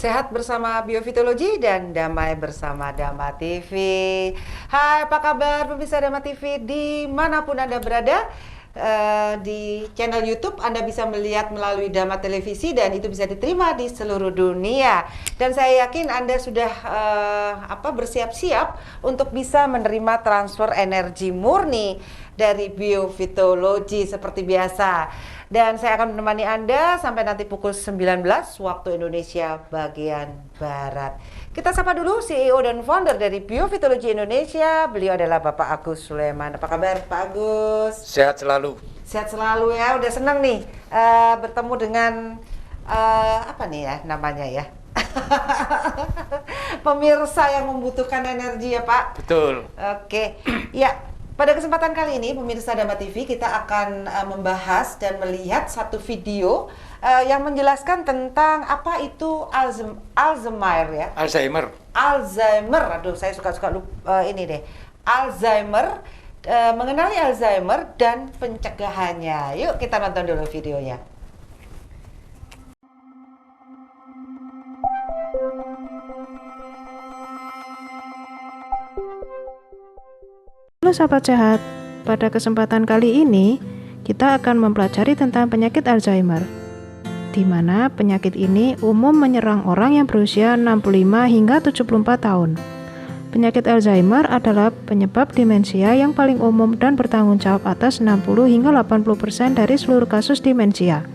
Sehat bersama Biofitologi dan damai bersama Dama TV. Hai, apa kabar pemirsa Dama TV dimanapun Anda berada? Di channel YouTube Anda bisa melihat melalui Dama Televisi dan itu bisa diterima di seluruh dunia. Dan saya yakin Anda sudah bersiap-siap untuk bisa menerima transfer energi murni dari Biofitologi seperti biasa. Dan saya akan menemani Anda sampai nanti pukul 19 waktu Indonesia bagian Barat. Kita sapa dulu CEO dan founder dari Biofitologi Indonesia. Beliau adalah Bapak Agus Sulaiman. Apa kabar Pak Agus? Sehat selalu. Sehat selalu ya. Udah senang nih bertemu dengan apa nih ya namanya ya? Pemirsa yang membutuhkan energi ya Pak. Betul. Oke. Ya. Pada kesempatan kali ini, pemirsa Dama TV, kita akan membahas dan melihat satu video yang menjelaskan tentang apa itu Alzheimer ya. Alzheimer, aduh saya suka-suka ini deh. Alzheimer, mengenali Alzheimer dan pencegahannya. Yuk kita nonton dulu videonya. Halo sahabat sehat, pada kesempatan kali ini kita akan mempelajari tentang penyakit Alzheimer, di mana penyakit ini umum menyerang orang yang berusia 65 hingga 74 tahun. Penyakit Alzheimer adalah penyebab demensia yang paling umum dan bertanggung jawab atas 60 hingga 80% dari seluruh kasus demensia.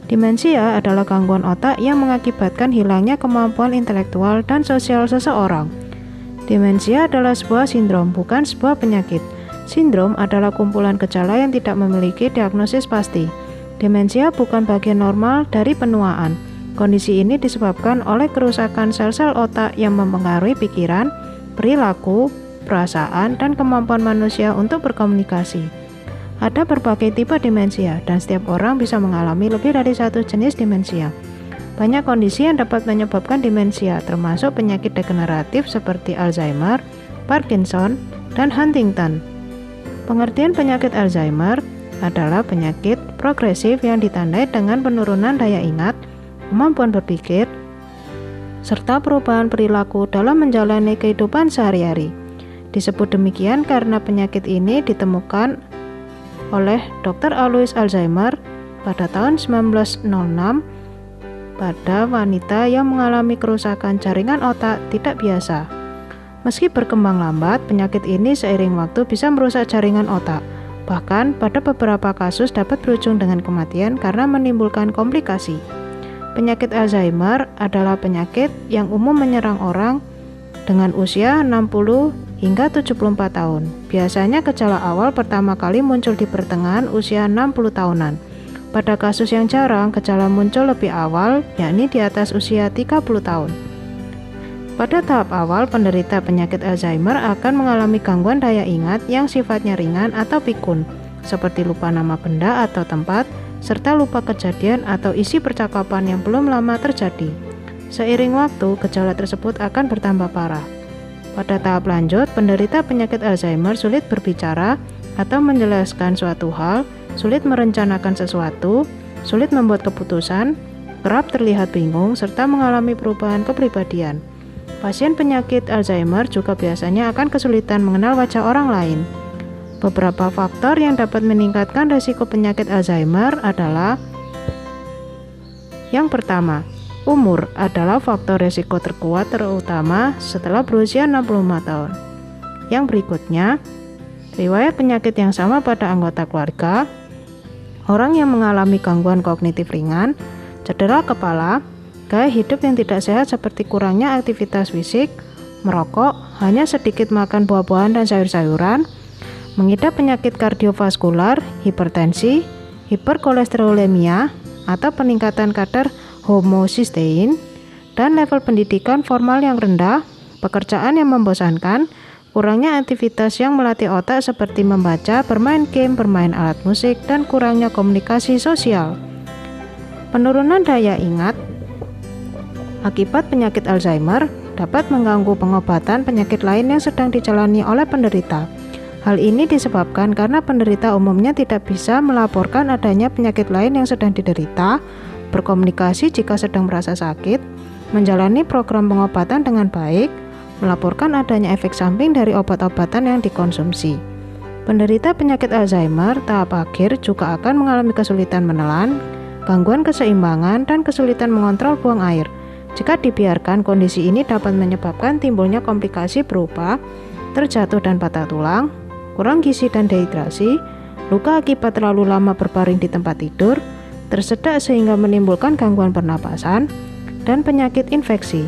Demensia adalah gangguan otak yang mengakibatkan hilangnya kemampuan intelektual dan sosial seseorang. Demensia adalah sebuah sindrom, bukan sebuah penyakit. Sindrom adalah kumpulan gejala yang tidak memiliki diagnosis pasti. Demensia bukan bagian normal dari penuaan. Kondisi ini disebabkan oleh kerusakan sel-sel otak yang mempengaruhi pikiran, perilaku, perasaan, dan kemampuan manusia untuk berkomunikasi. Ada berbagai tipe demensia, dan setiap orang bisa mengalami lebih dari satu jenis demensia. Banyak kondisi yang dapat menyebabkan demensia, termasuk penyakit degeneratif seperti Alzheimer, Parkinson, dan Huntington. Pengertian penyakit Alzheimer adalah penyakit progresif yang ditandai dengan penurunan daya ingat, kemampuan berpikir, serta perubahan perilaku dalam menjalani kehidupan sehari-hari. Disebut demikian karena penyakit ini ditemukan oleh Dr. Alois Alzheimer pada tahun 1906 pada wanita yang mengalami kerusakan jaringan otak tidak biasa. Meski berkembang lambat, penyakit ini seiring waktu bisa merusak jaringan otak. Bahkan pada beberapa kasus dapat berujung dengan kematian karena menimbulkan komplikasi. Penyakit Alzheimer adalah penyakit yang umum menyerang orang dengan usia 60 hingga 74 tahun. Biasanya gejala awal pertama kali muncul di pertengahan usia 60 tahunan. Pada kasus yang jarang, gejala muncul lebih awal, yakni di atas usia 30 tahun. Pada tahap awal, penderita penyakit Alzheimer akan mengalami gangguan daya ingat yang sifatnya ringan atau pikun, seperti lupa nama benda atau tempat, serta lupa kejadian atau isi percakapan yang belum lama terjadi. Seiring waktu, gejala tersebut akan bertambah parah. Pada tahap lanjut, penderita penyakit Alzheimer sulit berbicara atau menjelaskan suatu hal, sulit merencanakan sesuatu, sulit membuat keputusan, kerap terlihat bingung, serta mengalami perubahan kepribadian. Pasien penyakit Alzheimer juga biasanya akan kesulitan mengenal wajah orang lain. Beberapa faktor yang dapat meningkatkan risiko penyakit Alzheimer adalah: yang pertama, umur adalah faktor risiko terkuat terutama setelah berusia 65 tahun. Yang berikutnya, riwayat penyakit yang sama pada anggota keluarga, orang yang mengalami gangguan kognitif ringan, cedera kepala, gaya hidup yang tidak sehat seperti kurangnya aktivitas fisik, merokok, hanya sedikit makan buah-buahan dan sayur-sayuran, mengidap penyakit kardiovaskular, hipertensi, hiperkolesterolemia, atau peningkatan kadar homocysteine, dan level pendidikan formal yang rendah, pekerjaan yang membosankan, kurangnya aktivitas yang melatih otak seperti membaca, bermain game, bermain alat musik, dan kurangnya komunikasi sosial. Penurunan daya ingat akibat penyakit Alzheimer dapat mengganggu pengobatan penyakit lain yang sedang dijalani oleh penderita. Hal ini disebabkan karena penderita umumnya tidak bisa melaporkan adanya penyakit lain yang sedang diderita, berkomunikasi jika sedang merasa sakit, menjalani program pengobatan dengan baik, melaporkan adanya efek samping dari obat-obatan yang dikonsumsi. Penderita penyakit Alzheimer tahap akhir juga akan mengalami kesulitan menelan, gangguan keseimbangan, dan kesulitan mengontrol buang air. Jika dibiarkan, kondisi ini dapat menyebabkan timbulnya komplikasi berupa terjatuh dan patah tulang, kurang gizi dan dehidrasi, luka akibat terlalu lama berbaring di tempat tidur, tersedak sehingga menimbulkan gangguan pernapasan, dan penyakit infeksi.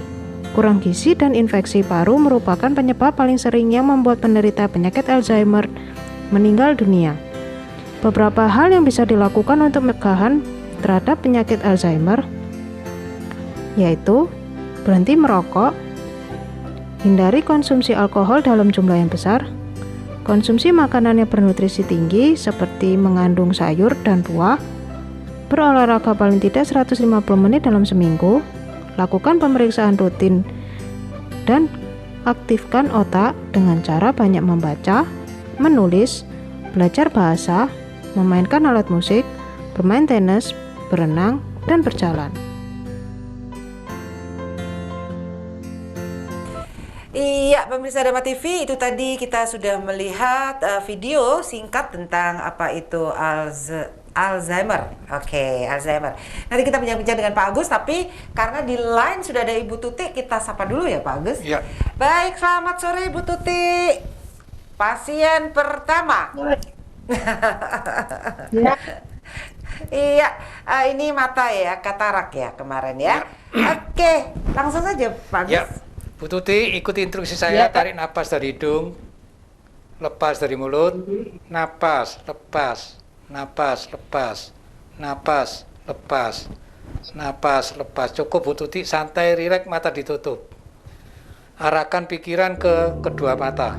Kurang gizi dan infeksi paru merupakan penyebab paling sering yang membuat penderita penyakit Alzheimer meninggal dunia. Beberapa hal yang bisa dilakukan untuk pencegahan terhadap penyakit Alzheimer yaitu berhenti merokok, hindari konsumsi alkohol dalam jumlah yang besar, konsumsi makanan yang bernutrisi tinggi seperti mengandung sayur dan buah, berolahraga paling tidak 150 menit dalam seminggu, lakukan pemeriksaan rutin dan aktifkan otak dengan cara banyak membaca, menulis, belajar bahasa, memainkan alat musik, bermain tenis, berenang, dan berjalan. Iya, pemirsa Dharma TV, itu tadi kita sudah melihat video singkat tentang apa itu Alzheimer. Oke, Alzheimer. Nanti kita bincang-bincang dengan Pak Agus, tapi karena di line sudah ada Ibu Tuti, kita sapa dulu ya Pak Agus. Ya. Baik, selamat sore Ibu Tuti. Pasien pertama. Ya. Iya, ini mata ya, katarak ya kemarin ya. Oke, langsung saja Pak Agus. Ya, Bu Tuti, ikuti instruksi saya. Tarik napas dari hidung, lepas dari mulut, napas, lepas, napas, lepas, napas, lepas, napas, lepas. Cukup Bu Tuti, santai, rileks, mata ditutup. Arahkan pikiran ke kedua mata.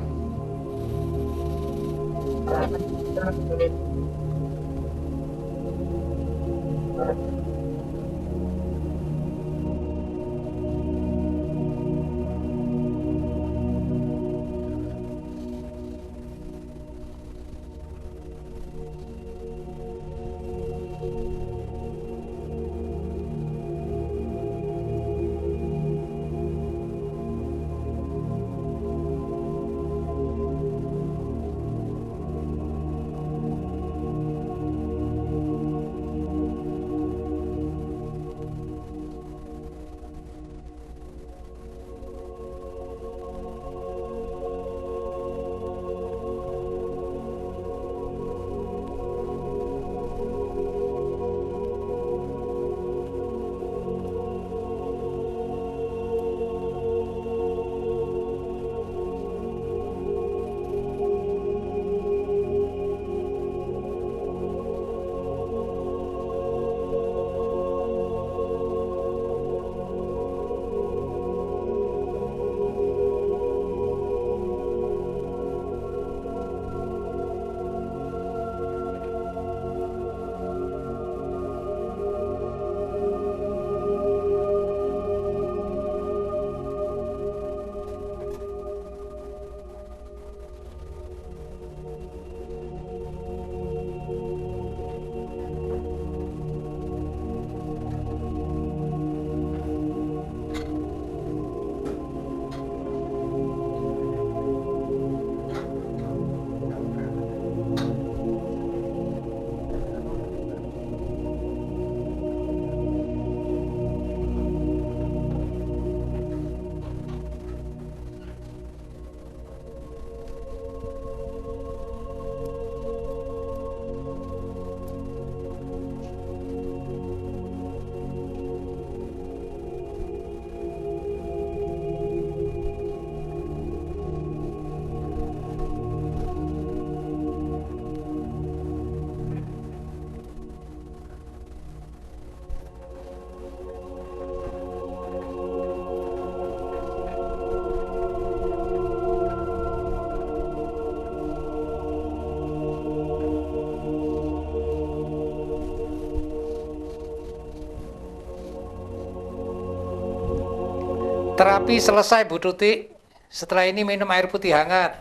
Terapi selesai Bu Tuti. Setelah ini minum air putih hangat.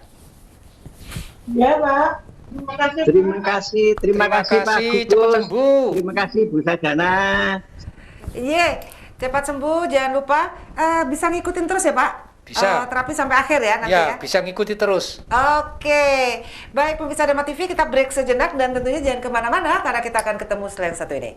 Ya, Pak. Terima kasih. Terima kasih Pak Cepat Gugus. sembuh. Terima kasih Bu Sajana. Iya, Cepat sembuh, jangan lupa bisa ngikutin terus ya Pak? Bisa. Terapi sampai akhir ya nanti Ya, ya? bisa ngikuti terus. Oke, baik pemirsa Dharma TV, kita break sejenak dan tentunya jangan kemana-mana karena kita akan ketemu setelah yang satu ini.